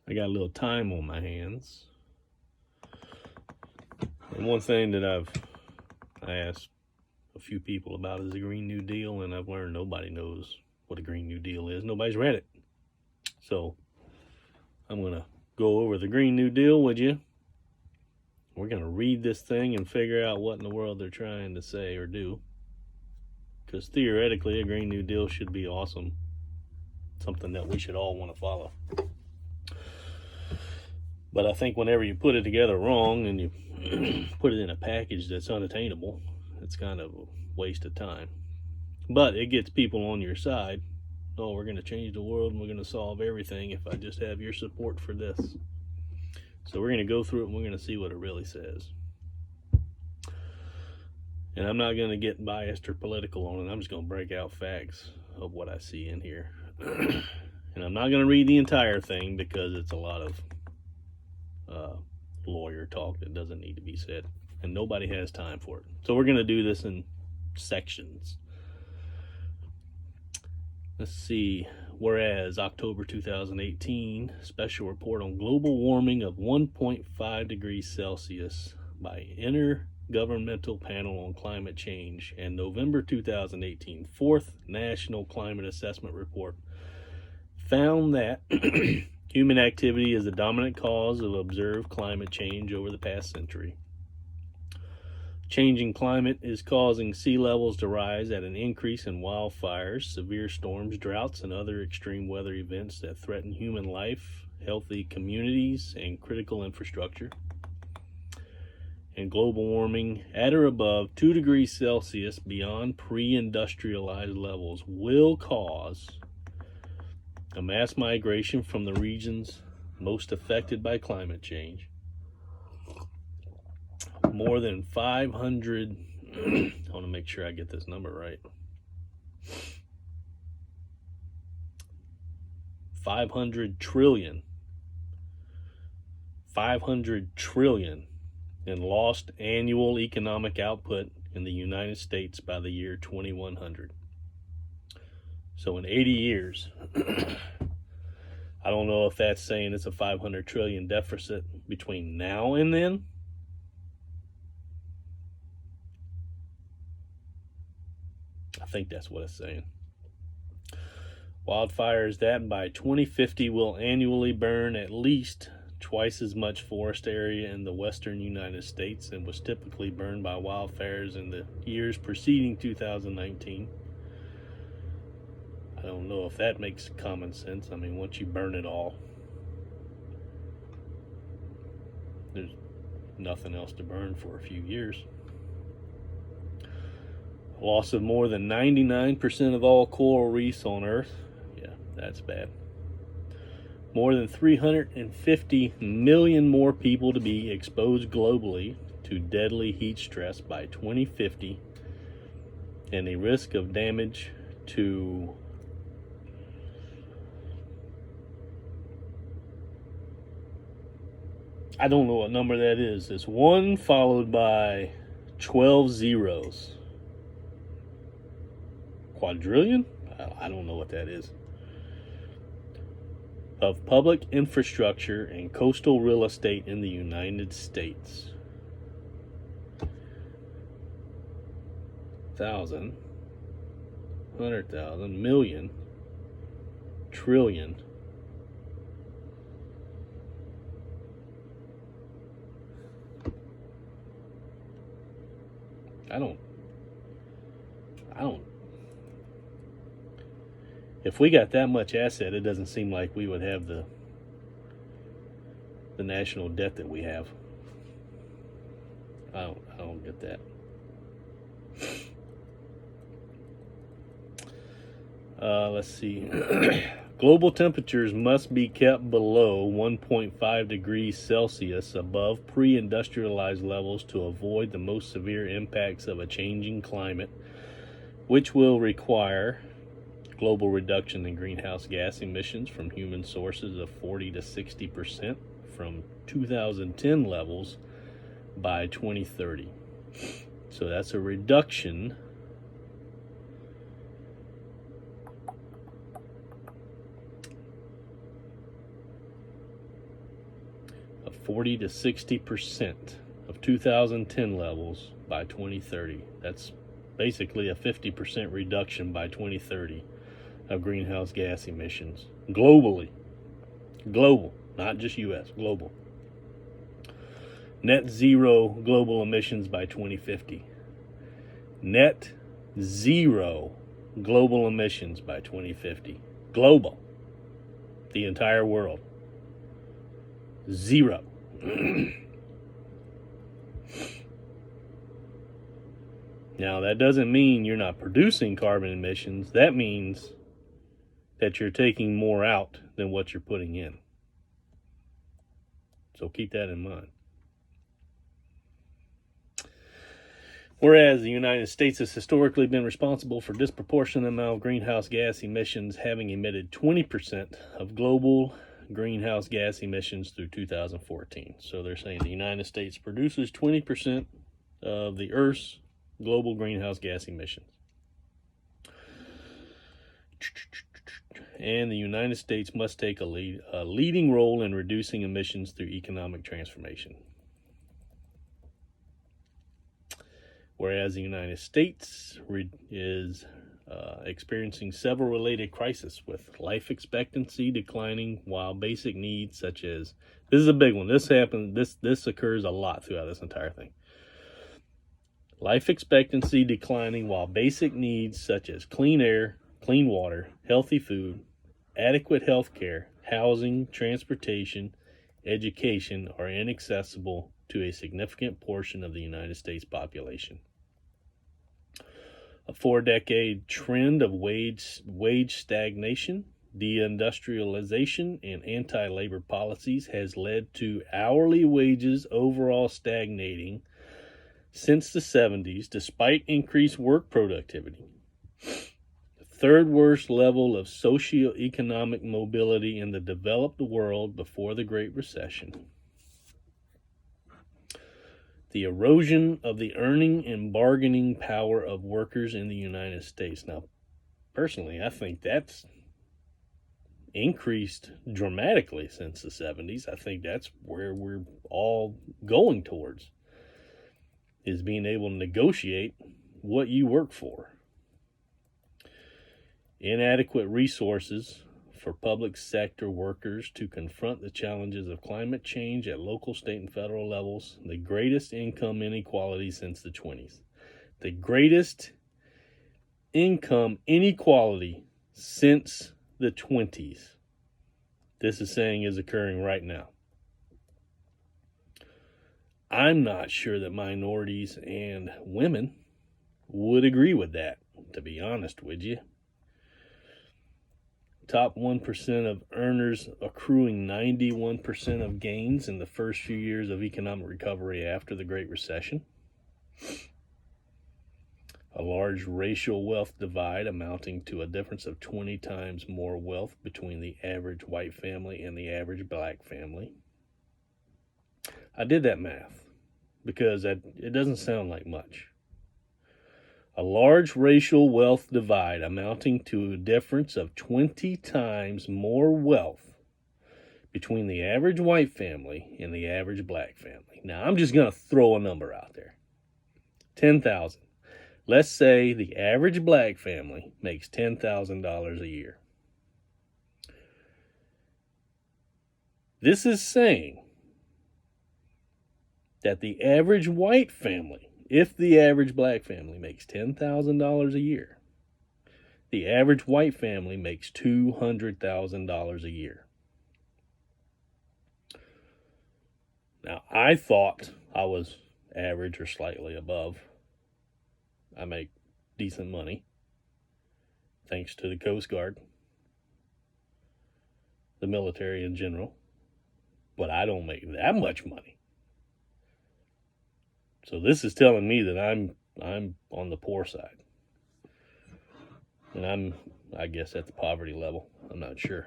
I got a little time on my hands. And one thing that I asked a few people about is the Green New Deal, and I've learned nobody knows what a Green New Deal is. Nobody's read it. So I'm going to go over the Green New Deal with you. We're going to read this thing and figure out what in the world they're trying to say or do. Because theoretically, a Green New Deal should be awesome. Something that we should all want to follow. But I think whenever you put it together wrong and you put it in a package that's unattainable, it's kind of a waste of time. But it gets people on your side. Oh, we're going to change the world and we're going to solve everything if I just have your support for this. So we're going to go through it and we're going to see what it really says. And I'm not going to get biased or political on it. I'm just going to break out facts of what I see in here. And I'm not going to read the entire thing because it's a lot of lawyer talk that doesn't need to be said. And nobody has time for it. So we're going to do this in sections. Let's see. Whereas October 2018, special report on global warming of 1.5 degrees Celsius by Intergovernmental Panel on Climate Change, and November 2018, fourth National Climate Assessment Report found that human activity is the dominant cause of observed climate change over the past century. Changing climate is causing sea levels to rise at an increase in wildfires, severe storms, droughts, and other extreme weather events that threaten human life, healthy communities, and critical infrastructure. And global warming at or above 2 degrees Celsius beyond pre-industrialized levels will cause a mass migration from the regions most affected by climate change. More than 500, I want to make sure I get this number right. 500 trillion in lost annual economic output in the United States by the year 2100. So in 80 years, I don't know if that's saying it's a 500 trillion deficit between now and then. I think that's what it's saying. Wildfires that by 2050 will annually burn at least twice as much forest area in the western United States and was typically burned by wildfires in the years preceding 2019. I don't know if that makes common sense. I mean, once you burn it all, there's nothing else to burn for a few years. Loss of more than 99% of all coral reefs on Earth. Yeah, that's bad. More than 350 million more people to be exposed globally to deadly heat stress by 2050, and a risk of damage to I don't know what number that is. It's 1 followed by 12 zeros. Quadrillion? I don't know what that is. Of public infrastructure and coastal real estate in the United States. 1,000, 100,000, million, trillion. I don't. If we got that much asset, it doesn't seem like we would have the national debt that we have. I don't get that. Let's see. Global temperatures must be kept below 1.5 degrees Celsius above pre-industrialized levels to avoid the most severe impacts of a changing climate, which will require global reduction in greenhouse gas emissions from human sources of 40 to 60% from 2010 levels by 2030. So that's a reduction of 40 to 60% of 2010 levels by 2030. That's basically a 50% reduction by 2030 of greenhouse gas emissions globally. Global, not just US, global. Net zero global emissions by 2050. Net zero global emissions by 2050. Global. The entire world. Zero. Now, that doesn't mean you're not producing carbon emissions. That means that you're taking more out than what you're putting in. So keep that in mind. Whereas the United States has historically been responsible for disproportionate amount of greenhouse gas emissions, having emitted 20% of global greenhouse gas emissions through 2014. So they're saying the United States produces 20% of the Earth's global greenhouse gas emissions. And the United States must take a leading role in reducing emissions through economic transformation. Whereas the United States is experiencing several related crises, with life expectancy declining while basic needs such as, this is a big one, this occurs a lot throughout this entire thing. Life expectancy declining while basic needs such as clean air, clean water, healthy food, adequate health care, housing, transportation, education are inaccessible to a significant portion of the United States population. A 4-decade trend of wage stagnation, deindustrialization, and anti-labor policies has led to hourly wages overall stagnating since the 70s, despite increased work productivity. The third worst level of socioeconomic mobility in the developed world before the Great Recession. The erosion of the earning and bargaining power of workers in the United States. Now, personally, I think that's increased dramatically since the 70s. I think that's where we're all going towards, is being able to negotiate what you work for. Inadequate resources for public sector workers to confront the challenges of climate change at local, state, and federal levels. The greatest income inequality since the 20s. The greatest income inequality since the 20s. This is saying is occurring right now. I'm not sure that minorities and women would agree with that, to be honest with you. Top 1% of earners accruing 91% of gains in the first few years of economic recovery after the Great Recession. A large racial wealth divide amounting to a difference of 20 times more wealth between the average white family and the average black family. I did that math because it doesn't sound like much. A large racial wealth divide amounting to a difference of 20 times more wealth between the average white family and the average black family. Now, I'm just going to throw a number out there. 10,000. Let's say the average black family makes $10,000 a year. This is saying that the average white family, if the average black family makes $10,000 a year, the average white family makes $200,000 a year. Now, I thought I was average or slightly above. I make decent money, thanks to the Coast Guard, the military in general, but I don't make that much money. So this is telling me that I'm on the poor side. And I guess at the poverty level. I'm not sure.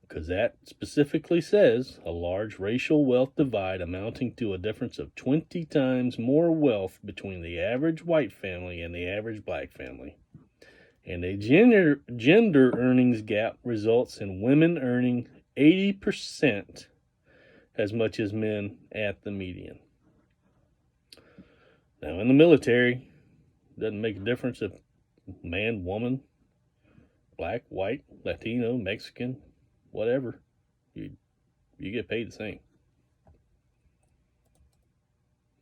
Because that specifically says a large racial wealth divide amounting to a difference of 20 times more wealth between the average white family and the average black family. And a gender earnings gap results in women earning 80% as much as men at the median. Now, in the military, it doesn't make a difference if man, woman, black, white, Latino, Mexican, whatever. You get paid the same.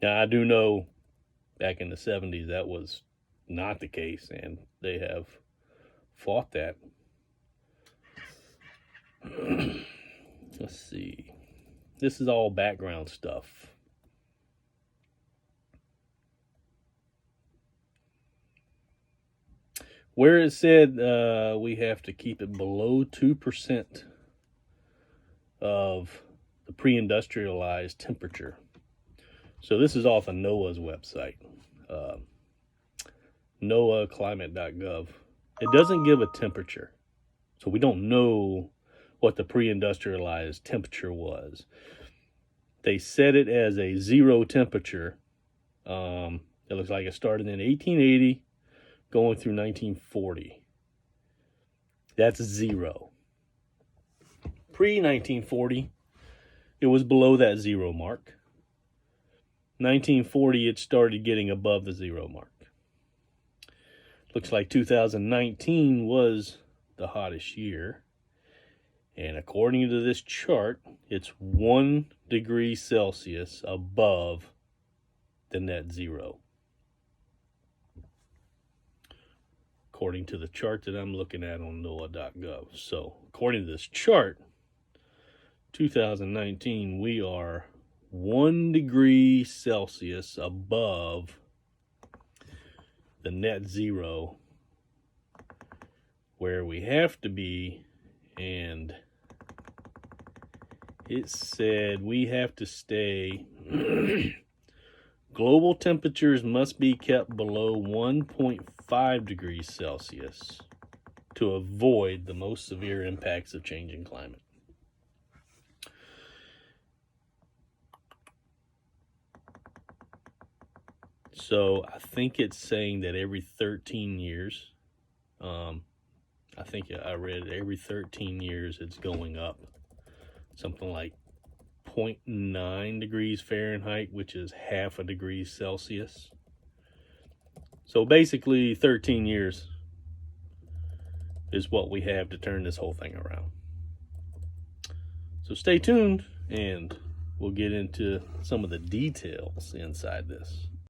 Now, I do know back in the 70s that was not the case, and they have fought that. Let's see. This is all background stuff. Where it said we have to keep it below 2% of the pre-industrialized temperature. So this is off of NOAA's website, noaaclimate.gov. It doesn't give a temperature, so we don't know what the pre-industrialized temperature was. They set it as a zero temperature. It looks like it started in 1880, going through 1940. That's zero. Pre-1940, it was below that zero mark. 1940, it started getting above the zero mark. Looks like 2019 was the hottest year. And according to this chart, it's 1 degree Celsius above the net zero. According to the chart that I'm looking at on NOAA.gov. So, according to this chart, 2019, we are 1 degree Celsius above the net zero where we have to be, and it said we have to stay global temperatures must be kept below 1.5 degrees Celsius to avoid the most severe impacts of changing climate. So I think it's saying that every 13 years, I think I read every 13 years it's going up. Something like 0.9 degrees Fahrenheit, which is half a degree Celsius. So basically 13 years is what we have to turn this whole thing around. So stay tuned and we'll get into some of the details inside this.